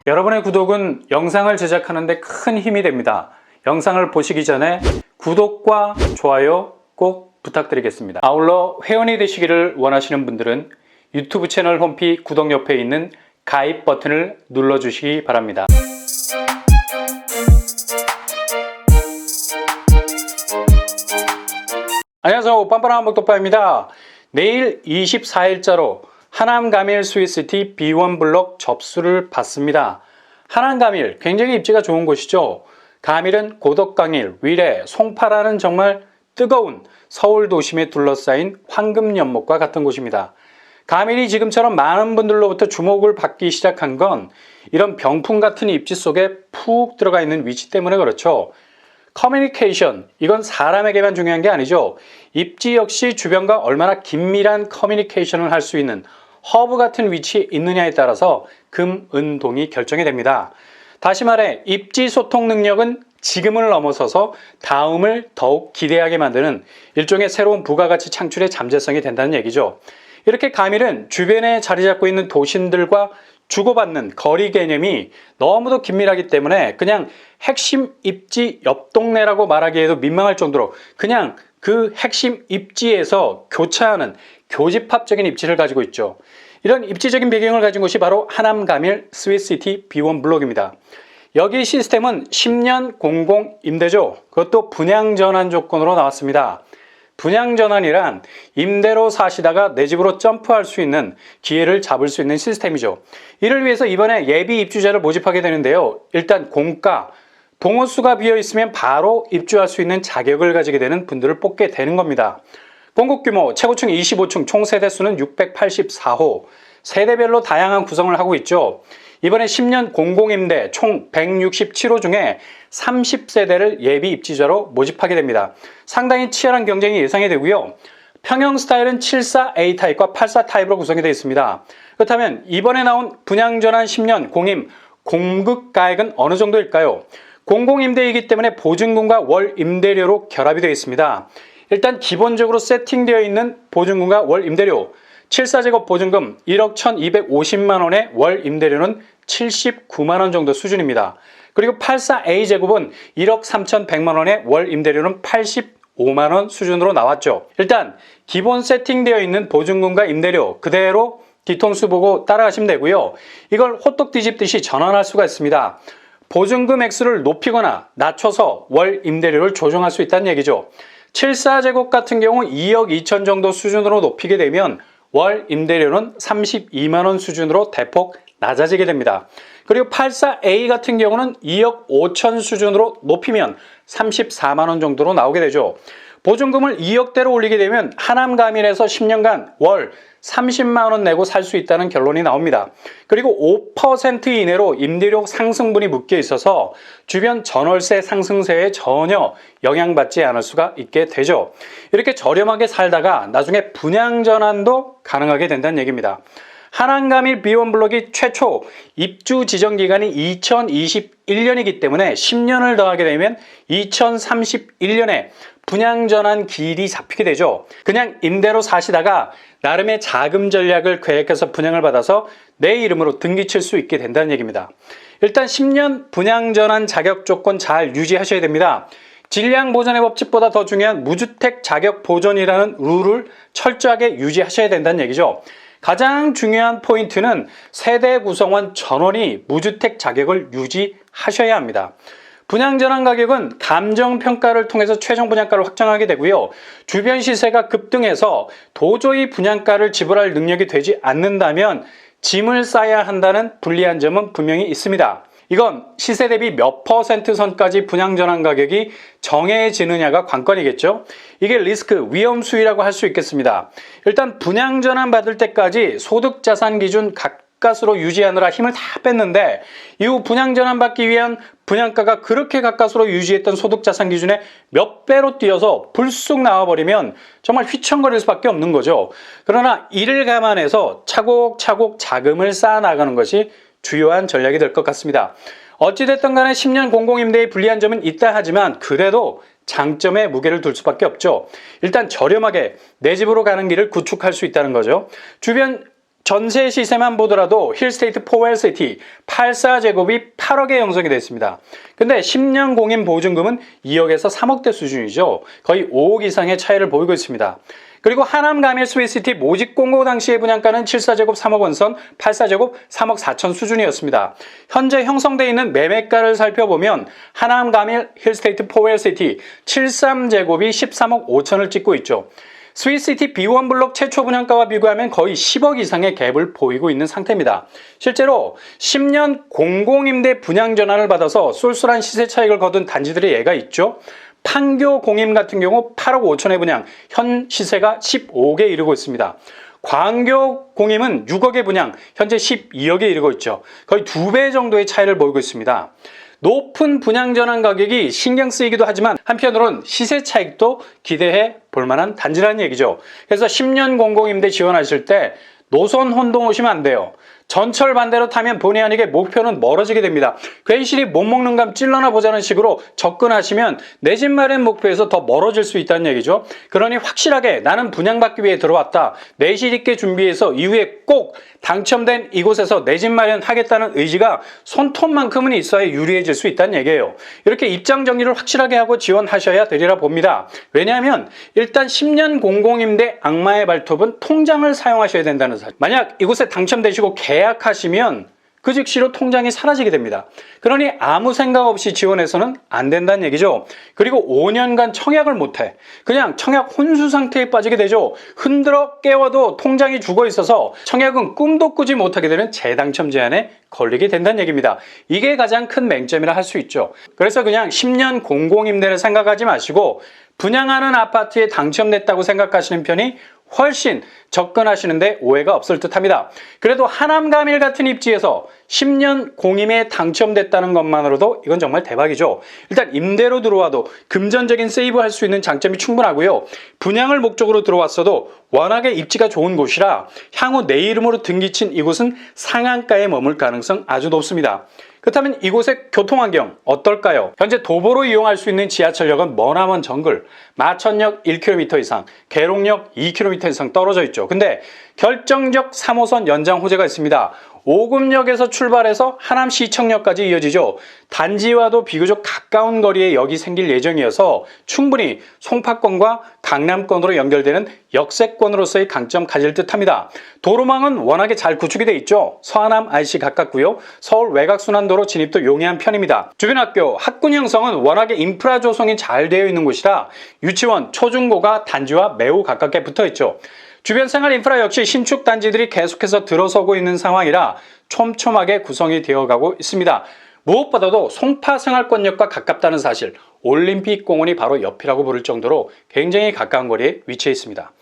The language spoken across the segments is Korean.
여러분의 구독은 영상을 제작하는 데 큰 힘이 됩니다. 영상을 보시기 전에 구독과 좋아요 꼭 부탁드리겠습니다. 아울러 회원이 되시기를 원하시는 분들은 유튜브 채널 홈피 구독 옆에 있는 가입 버튼을 눌러주시기 바랍니다. 안녕하세요. 빤빤한 먹독파입니다. 내일 24일자로 하남가밀 스위스티 B1 블록 접수를 받습니다. 하남가밀 굉장히 입지가 좋은 곳이죠. 가밀은 고덕강일, 위례, 송파라는 정말 뜨거운 서울 도심에 둘러싸인 황금연못과 같은 곳입니다. 가밀이 지금처럼 많은 분들로부터 주목을 받기 시작한 건 이런 병풍 같은 입지 속에 푹 들어가 있는 위치 때문에 그렇죠. 커뮤니케이션, 이건 사람에게만 중요한 게 아니죠. 입지 역시 주변과 얼마나 긴밀한 커뮤니케이션을 할 수 있는 허브 같은 위치에 있느냐에 따라서 금, 은, 동이 결정이 됩니다. 다시 말해 입지 소통 능력은 지금을 넘어서서 다음을 더욱 기대하게 만드는 일종의 새로운 부가가치 창출의 잠재성이 된다는 얘기죠. 이렇게 가밀은 주변에 자리 잡고 있는 도심들과 주고받는 거리 개념이 너무도 긴밀하기 때문에 그냥 핵심 입지 옆 동네라고 말하기에도 민망할 정도로 그냥 그 핵심 입지에서 교차하는 교집합적인 입지를 가지고 있죠. 이런 입지적인 배경을 가진 곳이 바로 하남가밀 스위스시티 B1 블록입니다. 여기 시스템은 10년 공공 임대죠. 그것도 분양 전환 조건으로 나왔습니다. 분양 전환이란 임대로 사시다가 내 집으로 점프할 수 있는 기회를 잡을 수 있는 시스템이죠. 이를 위해서 이번에 예비 입주자를 모집하게 되는데요. 일단 공가, 동호수가 비어 있으면 바로 입주할 수 있는 자격을 가지게 되는 분들을 뽑게 되는 겁니다. 공급 규모 최고층 25층, 총 세대수는 684호, 세대별로 다양한 구성을 하고 있죠. 이번에 10년 공공임대 총 167호 중에 30세대를 예비 입주자로 모집하게 됩니다. 상당히 치열한 경쟁이 예상이 되고요. 평형 스타일은 74A 타입과 84 타입으로 구성이 되어 있습니다. 그렇다면 이번에 나온 분양전환 10년 공임 공급가액은 어느 정도일까요? 공공임대이기 때문에 보증금과 월 임대료로 결합이 되어 있습니다. 일단 기본적으로 세팅되어 있는 보증금과 월 임대료 74제곱 보증금 1억 1250만원에 월 임대료는 79만원 정도 수준입니다. 그리고 84A 제곱은 1억 3100만원에 월 임대료는 85만원 수준으로 나왔죠. 일단 기본 세팅되어 있는 보증금과 임대료 그대로 뒤통수 보고 따라가시면 되고요. 이걸 호떡 뒤집듯이 전환할 수가 있습니다. 보증금 액수를 높이거나 낮춰서 월 임대료를 조정할 수 있다는 얘기죠. 74제곱 같은 경우 2억 2천 정도 수준으로 높이게 되면 월 임대료는 32만원 수준으로 대폭 낮아지게 됩니다. 그리고 84A 같은 경우는 2억 5천 수준으로 높이면 34만원 정도로 나오게 되죠. 보증금을 2억대로 올리게 되면 하남가밀에서 10년간 월 30만원 내고 살 수 있다는 결론이 나옵니다. 그리고 5% 이내로 임대료 상승분이 묶여 있어서 주변 전월세 상승세에 전혀 영향받지 않을 수가 있게 되죠. 이렇게 저렴하게 살다가 나중에 분양 전환도 가능하게 된다는 얘기입니다. 하남가밀 B1 블록이 최초 입주 지정 기간이 2021년이기 때문에 10년을 더하게 되면 2031년에 분양 전환 기일이 잡히게 되죠. 그냥 임대로 사시다가 나름의 자금 전략을 계획해서 분양을 받아서 내 이름으로 등기 칠 수 있게 된다는 얘기입니다. 일단 10년 분양 전환 자격 조건 잘 유지하셔야 됩니다. 질량 보전의 법칙보다 더 중요한 무주택 자격 보전이라는 룰을 철저하게 유지하셔야 된다는 얘기죠. 가장 중요한 포인트는 세대 구성원 전원이 무주택 자격을 유지하셔야 합니다. 분양전환 가격은 감정평가를 통해서 최종 분양가를 확정하게 되고요. 주변 시세가 급등해서 도저히 분양가를 지불할 능력이 되지 않는다면 짐을 싸야 한다는 불리한 점은 분명히 있습니다. 이건 시세 대비 몇 퍼센트 선까지 분양전환 가격이 정해지느냐가 관건이겠죠. 이게 리스크, 위험 수위라고 할 수 있겠습니다. 일단 분양전환 받을 때까지 소득자산 기준 가까스로 유지하느라 힘을 다 뺐는데 이후 분양전환 받기 위한 분양가가 그렇게 가까스로 유지했던 소득자산 기준에 몇 배로 뛰어서 불쑥 나와버리면 정말 휘청거릴 수밖에 없는 거죠. 그러나 이를 감안해서 차곡차곡 자금을 쌓아나가는 것이 주요한 전략이 될 것 같습니다. 어찌됐든 간에 10년 공공임대의 불리한 점은 있다 하지만 그래도 장점에 무게를 둘 수밖에 없죠. 일단 저렴하게 내 집으로 가는 길을 구축할 수 있다는 거죠. 주변 전세 시세만 보더라도 힐스테이트 4LCT 84제곱이 8억에 형성이 됐습니다. 근데 10년 공인 보증금은 2억에서 3억대 수준이죠. 거의 5억 이상의 차이를 보이고 있습니다. 그리고 하남 가밀 스위스티 모집 공고 당시의 분양가는 74제곱 3억 원선, 84제곱 3억 4천 수준이었습니다. 현재 형성되어 있는 매매가를 살펴보면 하남 가밀 힐스테이트 4LCT 73제곱이 13억 5천을 찍고 있죠. 스위스시티 B1 블록 최초 분양가와 비교하면 거의 10억 이상의 갭을 보이고 있는 상태입니다. 실제로 10년 공공임대 분양 전환을 받아서 쏠쏠한 시세 차익을 거둔 단지들의 예가 있죠. 판교 공임 같은 경우 8억 5천의 분양, 현 시세가 15억에 이르고 있습니다. 광교 공임은 6억의 분양, 현재 12억에 이르고 있죠. 거의 2배 정도의 차이를 보이고 있습니다. 높은 분양 전환 가격이 신경 쓰이기도 하지만 한편으론 시세 차익도 기대해 볼 만한 단지라는 얘기죠. 그래서 10년 공공임대 지원하실 때 노선 혼동 오시면 안 돼요. 전철 반대로 타면 본의 아니게 목표는 멀어지게 됩니다. 괜시리 못 먹는 감 찔러나 보자는 식으로 접근하시면 내 집 마련 목표에서 더 멀어질 수 있다는 얘기죠. 그러니 확실하게 나는 분양받기 위해 들어왔다. 내실 있게 준비해서 이후에 꼭 당첨된 이곳에서 내 집 마련하겠다는 의지가 손톱만큼은 있어야 유리해질 수 있다는 얘기예요. 이렇게 입장 정리를 확실하게 하고 지원하셔야 되리라 봅니다. 왜냐하면 일단 10년 공공임대 악마의 발톱은 통장을 사용하셔야 된다는 사실. 만약 이곳에 당첨되시고 계약하시면 그 즉시로 통장이 사라지게 됩니다. 그러니 아무 생각 없이 지원해서는 안 된다는 얘기죠. 그리고 5년간 청약을 못해. 그냥 청약 혼수 상태에 빠지게 되죠. 흔들어 깨워도 통장이 죽어 있어서 청약은 꿈도 꾸지 못하게 되는 재당첨 제한에 걸리게 된다는 얘기입니다. 이게 가장 큰 맹점이라 할 수 있죠. 그래서 그냥 10년 공공임대를 생각하지 마시고 분양하는 아파트에 당첨됐다고 생각하시는 편이 훨씬 접근하시는데 오해가 없을 듯합니다. 그래도 하남 가밀 같은 입지에서 10년 공임에 당첨됐다는 것만으로도 이건 정말 대박이죠. 일단 임대로 들어와도 금전적인 세이브할 수 있는 장점이 충분하고요. 분양을 목적으로 들어왔어도 워낙에 입지가 좋은 곳이라 향후 내 이름으로 등기친 이곳은 상한가에 머물 가능성 아주 높습니다. 그렇다면 이곳의 교통환경 어떨까요? 현재 도보로 이용할 수 있는 지하철역은 머나먼 정글, 마천역 1km 이상, 계룡역 2km 이상 떨어져 있죠. 근데 결정적 3호선 연장 호재가 있습니다. 오금역에서 출발해서 하남시청역까지 이어지죠. 단지와도 비교적 가까운 거리에 역이 생길 예정이어서 충분히 송파권과 강남권으로 연결되는 역세권으로서의 강점 가질 듯합니다. 도로망은 워낙에 잘 구축이 돼 있죠. 서하남 IC 가깝고요. 서울 외곽순환도로 진입도 용이한 편입니다. 주변 학교, 학군 형성은 워낙에 인프라 조성이 잘 되어 있는 곳이라 유치원, 초중고가 단지와 매우 가깝게 붙어 있죠. 주변 생활 인프라 역시 신축 단지들이 계속해서 들어서고 있는 상황이라 촘촘하게 구성이 되어가고 있습니다. 무엇보다도 송파 생활권역과 가깝다는 사실, 올림픽공원이 바로 옆이라고 부를 정도로 굉장히 가까운 거리에 위치해 있습니다.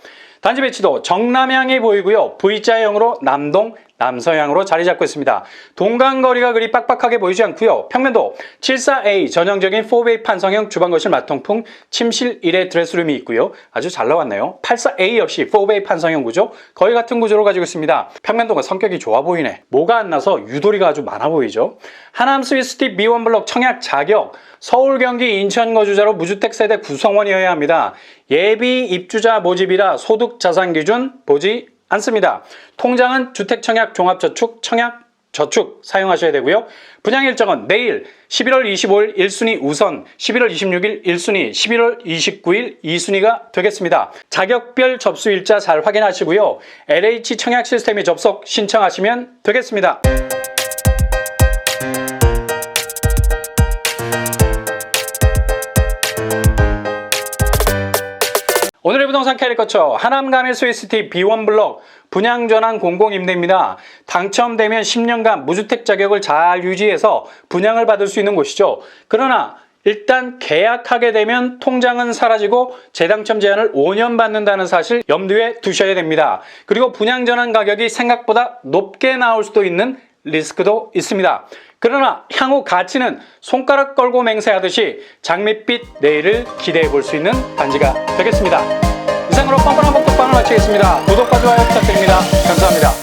단지 배치도 정남향이 보이고요. V자형으로 남동, 남서향으로 자리 잡고 있습니다. 동간거리가 그리 빡빡하게 보이지 않고요. 평면도 74A 전형적인 4베이 판성형 주방거실 마통풍 침실 1회 드레스룸이 있고요. 아주 잘 나왔네요. 84A 역시 4베이 판성형 구조, 거의 같은 구조로 가지고 있습니다. 평면도가 성격이 좋아 보이네. 뭐가 안 나서 유도리가 아주 많아 보이죠. 하남 스위스티 B1 블록 청약 자격, 서울, 경기, 인천 거주자로 무주택 세대 구성원이어야 합니다. 예비 입주자 모집이라 소득 자산 기준 보지 않습니다. 통장은 주택청약 종합저축, 청약저축 사용하셔야 되고요. 분양 일정은 내일 11월 25일 1순위 우선, 11월 26일 1순위, 11월 29일 2순위가 되겠습니다. 자격별 접수 일자 잘 확인하시고요. LH 청약 시스템에 접속 신청하시면 되겠습니다. 오늘의 부동산 캐리커처 하남 가밀 스위스티 B1 블록 분양 전환 공공임대입니다. 당첨되면 10년간 무주택 자격을 잘 유지해서 분양을 받을 수 있는 곳이죠. 그러나 일단 계약하게 되면 통장은 사라지고 재당첨 제한을 5년 받는다는 사실 염두에 두셔야 됩니다. 그리고 분양 전환 가격이 생각보다 높게 나올 수도 있는 리스크도 있습니다. 그러나 향후 가치는 손가락 걸고 맹세하듯이 장밋빛 내일을 기대해 볼 수 있는 단지가 되겠습니다. 이상으로 뻔뻔한 복덕방을 마치겠습니다. 구독과 좋아요 부탁드립니다. 감사합니다.